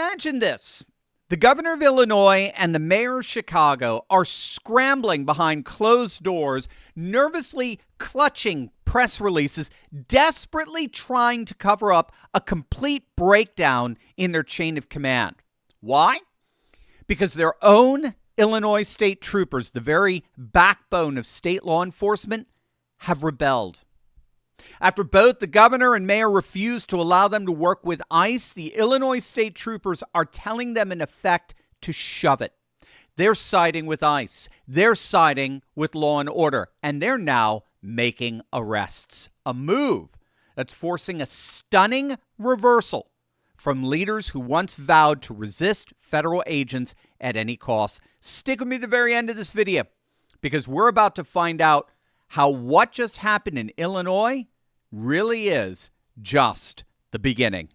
imagine this. The governor of Illinois and the mayor of Chicago are scrambling behind closed doors, nervously clutching press releases, desperately trying to cover up a complete breakdown in their chain of command. Why? Because their own Illinois state troopers, the very backbone of state law enforcement, have rebelled. After both the governor and mayor refused to allow them to work with ICE, the Illinois state troopers are telling them in effect to shove it. They're siding with ICE. They're siding with law and order. And they're now making arrests. A move that's forcing a stunning reversal from leaders who once vowed to resist federal agents at any cost. Stick with me to the very end of this video, because we're about to find out how what just happened in Illinois really is just the beginning.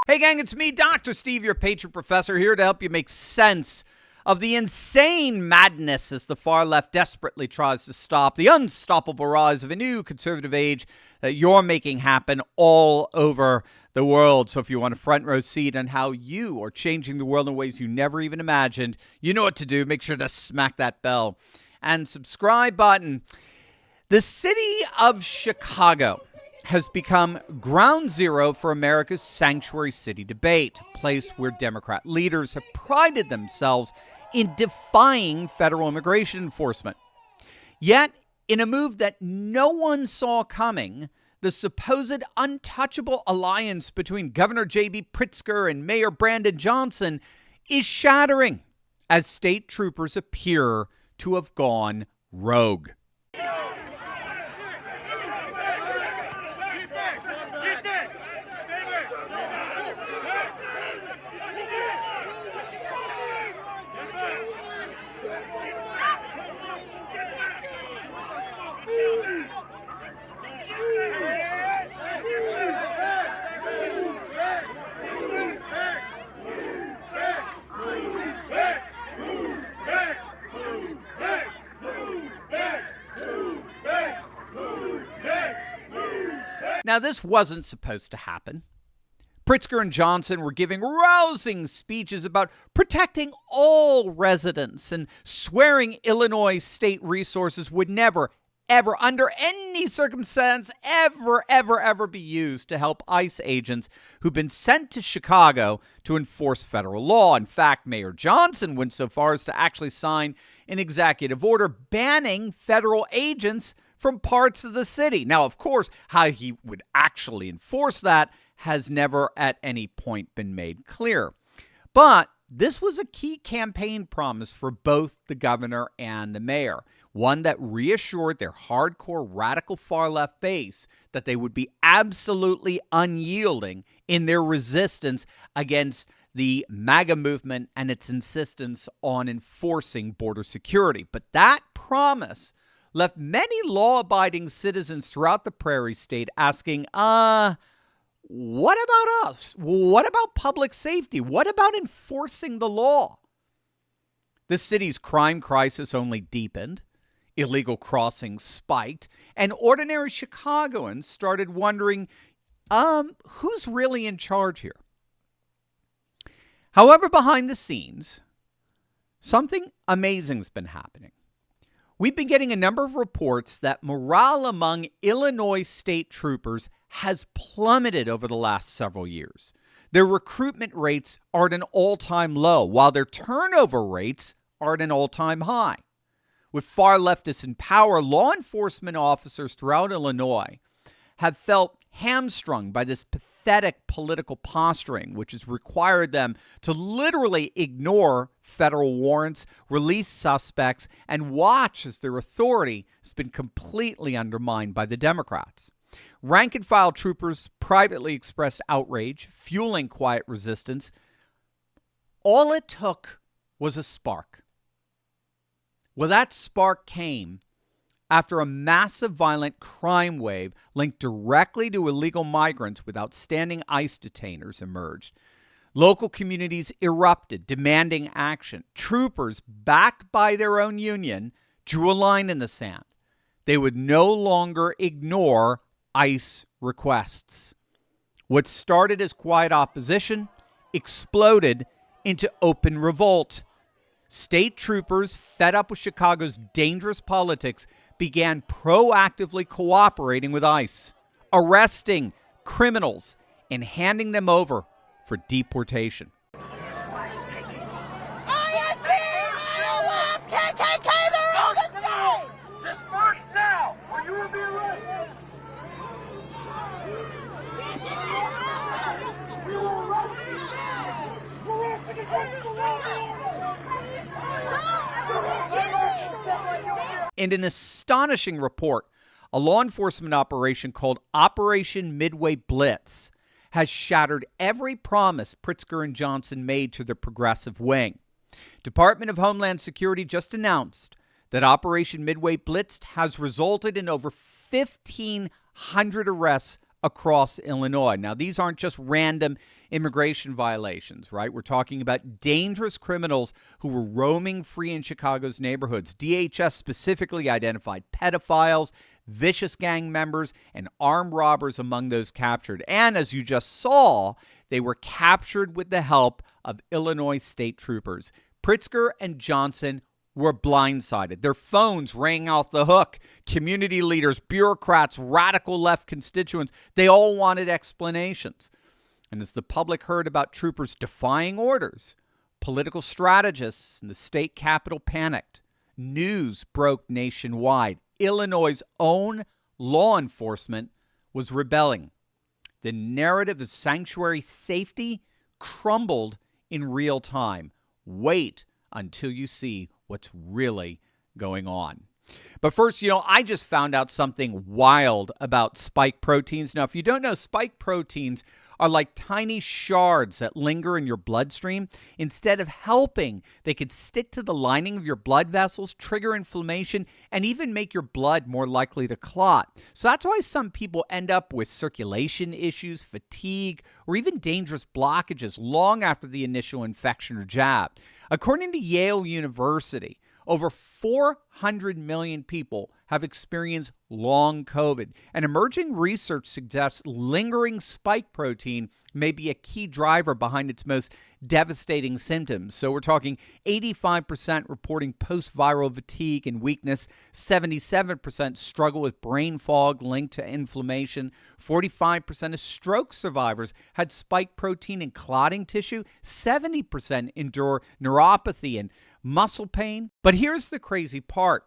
Hey gang, it's me, Dr. Steve, your patron professor, here to help you make sense of the insane madness as the far left desperately tries to stop the unstoppable rise of a new conservative age that you're making happen all over the world. So if you want a front row seat on how you are changing the world in ways you never even imagined, you know what to do. Make sure to smack that bell and subscribe button. The city of Chicago has become ground zero for America's sanctuary city debate, a place where Democrat leaders have prided themselves in defying federal immigration enforcement. Yet, in a move that no one saw coming, the supposed untouchable alliance between Governor J.B. Pritzker and Mayor Brandon Johnson is shattering as state troopers appear to have gone rogue. Now, this wasn't supposed to happen. Pritzker and Johnson were giving rousing speeches about protecting all residents and swearing Illinois state resources would never, ever, under any circumstance, ever be used to help ICE agents who've been sent to Chicago to enforce federal law. In fact, Mayor Johnson went so far as to actually sign an executive order banning federal agents from parts of the city. Now, of course, how he would actually enforce that has never at any point been made clear. But this was a key campaign promise for both the governor and the mayor, one that reassured their hardcore radical far-left base that they would be absolutely unyielding in their resistance against the MAGA movement and its insistence on enforcing border security. But that promise left many law-abiding citizens throughout the Prairie State asking, what about us? What about public safety? What about enforcing the law? The city's crime crisis only deepened, illegal crossings spiked, and ordinary Chicagoans started wondering, who's really in charge here? However, behind the scenes, something amazing's been happening. We've been getting a number of reports that morale among Illinois state troopers has plummeted over the last several years. Their recruitment rates are at an all-time low, while their turnover rates are at an all-time high. With far leftists in power, law enforcement officers throughout Illinois have felt hamstrung by this pathetic political posturing, which has required them to literally ignore federal warrants, release suspects, and watch as their authority has been completely undermined by the Democrats. Rank-and-file troopers privately expressed outrage, fueling quiet resistance. All it took was a spark. Well, that spark came after a massive violent crime wave linked directly to illegal migrants with outstanding ICE detainers emerged. Local communities erupted, demanding action. Troopers, backed by their own union, drew a line in the sand. They would no longer ignore ICE requests. What started as quiet opposition exploded into open revolt. State troopers, fed up with Chicago's dangerous politics, began proactively cooperating with ICE, arresting criminals and handing them over for deportation. ISP, IOF, KKK, they're all the same! Disperse now, or you will be arrested! We will arrest you now! You have to get back to the law! In an astonishing report, a law enforcement operation called Operation Midway Blitz has shattered every promise Pritzker and Johnson made to the progressive wing. Department of Homeland Security just announced that Operation Midway Blitz has resulted in over 1,500 arrests across Illinois. Now, these aren't just random immigration violations, right? We're talking about dangerous criminals who were roaming free in Chicago's neighborhoods. DHS specifically identified pedophiles, vicious gang members, and armed robbers among those captured. And as you just saw, they were captured with the help of Illinois state troopers. Pritzker and Johnson were blindsided. Their phones rang off the hook. Community leaders, bureaucrats, radical left constituents, they all wanted explanations. And as the public heard about troopers defying orders, political strategists in the state capitol panicked. News broke nationwide. Illinois' own law enforcement was rebelling. The narrative of sanctuary safety crumbled in real time. Wait until you see what's really going on. But first, I just found out something wild about spike proteins. Now, if you don't know, spike proteins are like tiny shards that linger in your bloodstream. Instead of helping, they could stick to the lining of your blood vessels, trigger inflammation, and even make your blood more likely to clot. So that's why some people end up with circulation issues, fatigue, or even dangerous blockages long after the initial infection or jab. According to Yale University, over 400 million people have experienced long COVID, and emerging research suggests lingering spike protein may be a key driver behind its most devastating symptoms. So we're talking 85% reporting post-viral fatigue and weakness, 77% struggle with brain fog linked to inflammation, 45% of stroke survivors had spike protein in clotting tissue, 70% endure neuropathy and muscle pain. But here's the crazy part.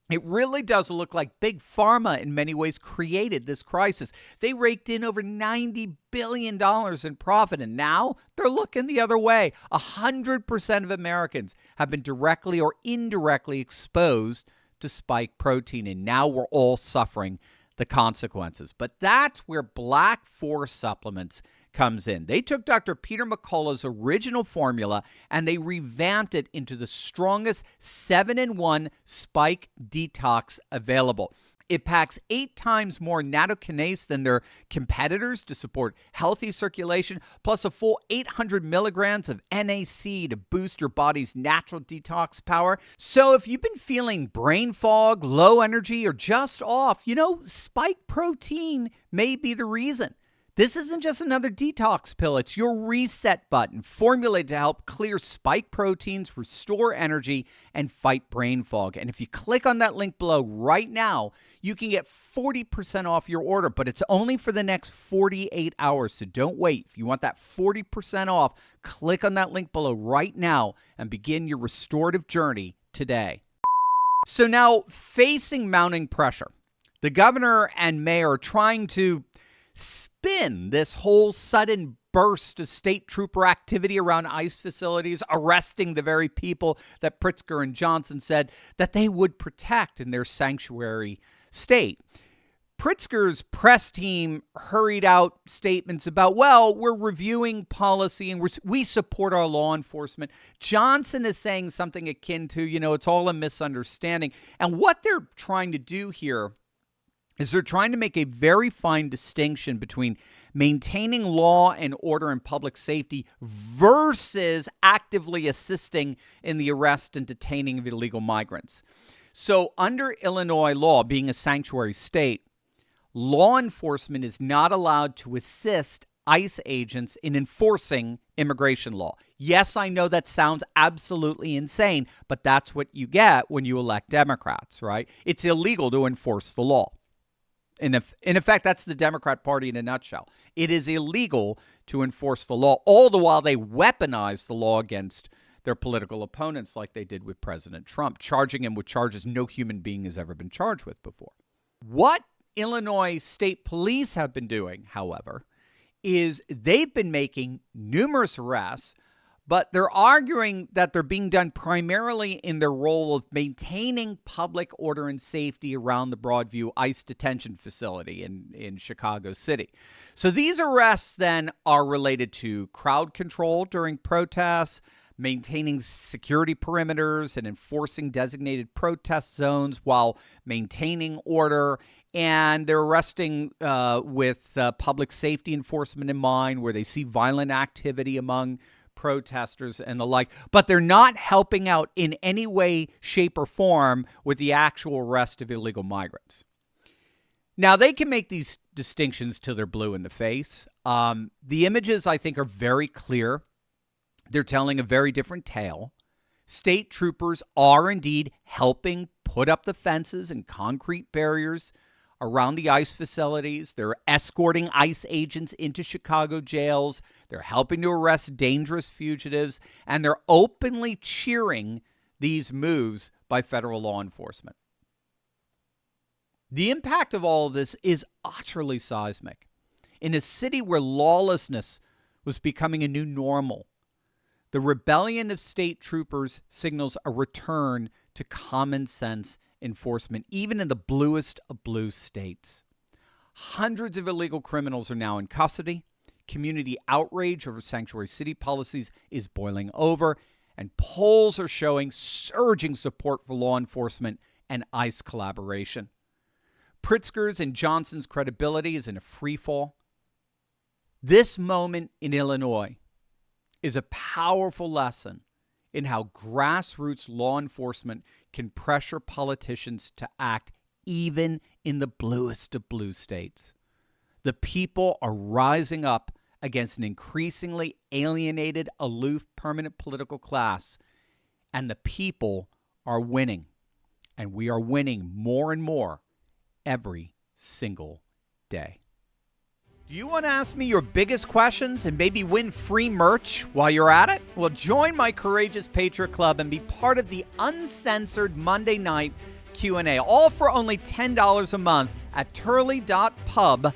It really does look like Big Pharma in many ways created this crisis. They raked in over $90 billion in profit, and now they're looking the other way. 100% of Americans have been directly or indirectly exposed to spike protein, and now we're all suffering the consequences. But that's where Black Forest supplements comes in. They took Dr. Peter McCullough's original formula and they revamped it into the strongest 7-in-1 spike detox available. It packs 8 times more nattokinase than their competitors to support healthy circulation, plus a full 800 milligrams of NAC to boost your body's natural detox power. So if you've been feeling brain fog, low energy, or just off, spike protein may be the reason. This isn't just another detox pill. It's your reset button formulated to help clear spike proteins, restore energy, and fight brain fog. And if you click on that link below right now, you can get 40% off your order, but it's only for the next 48 hours. So don't wait. If you want that 40% off, click on that link below right now and begin your restorative journey today. So now, facing mounting pressure, the governor and mayor are trying to spin this whole sudden burst of state trooper activity around ICE facilities, arresting the very people that Pritzker and Johnson said that they would protect in their sanctuary state. Pritzker's press team hurried out statements about, we're reviewing policy and we support our law enforcement. Johnson is saying something akin to, it's all a misunderstanding. And what they're trying to do here is they're trying to make a very fine distinction between maintaining law and order and public safety versus actively assisting in the arrest and detaining of illegal migrants. So under Illinois law, being a sanctuary state, law enforcement is not allowed to assist ICE agents in enforcing immigration law. Yes, I know that sounds absolutely insane, but that's what you get when you elect Democrats, right? It's illegal to enforce the law. In effect, that's the Democrat Party in a nutshell. It is illegal to enforce the law, all the while they weaponize the law against their political opponents like they did with President Trump, charging him with charges no human being has ever been charged with before. What Illinois State Police have been doing, however, is they've been making numerous arrests, but they're arguing that they're being done primarily in their role of maintaining public order and safety around the Broadview ICE detention facility in Chicago City. So these arrests then are related to crowd control during protests, maintaining security perimeters and enforcing designated protest zones while maintaining order. And they're arresting with public safety enforcement in mind, where they see violent activity among protesters and the like, but they're not helping out in any way, shape, or form with the actual arrest of illegal migrants. Now, they can make these distinctions till they're blue in the face. The images, I think, are very clear. They're telling a very different tale. State troopers are indeed helping put up the fences and concrete barriers around the ICE facilities. They're escorting ICE agents into Chicago jails. They're helping to arrest dangerous fugitives, and they're openly cheering these moves by federal law enforcement. The impact of all of this is utterly seismic. In a city where lawlessness was becoming a new normal, the rebellion of state troopers signals a return to common sense enforcement, even in the bluest of blue states. Hundreds of illegal criminals are now in custody. Community outrage over sanctuary city policies is boiling over, and polls are showing surging support for law enforcement and ICE collaboration. Pritzker's and Johnson's credibility is in a freefall. This moment in Illinois is a powerful lesson in how grassroots law enforcement can pressure politicians to act even in the bluest of blue states. The people are rising up against an increasingly alienated, aloof, permanent political class, and the people are winning. And we are winning more and more every single day. Do you want to ask me your biggest questions and maybe win free merch while you're at it? Well, join my Courageous Patriot Club and be part of the uncensored Monday night Q&A, all for only $10 a month at turley.pub/club.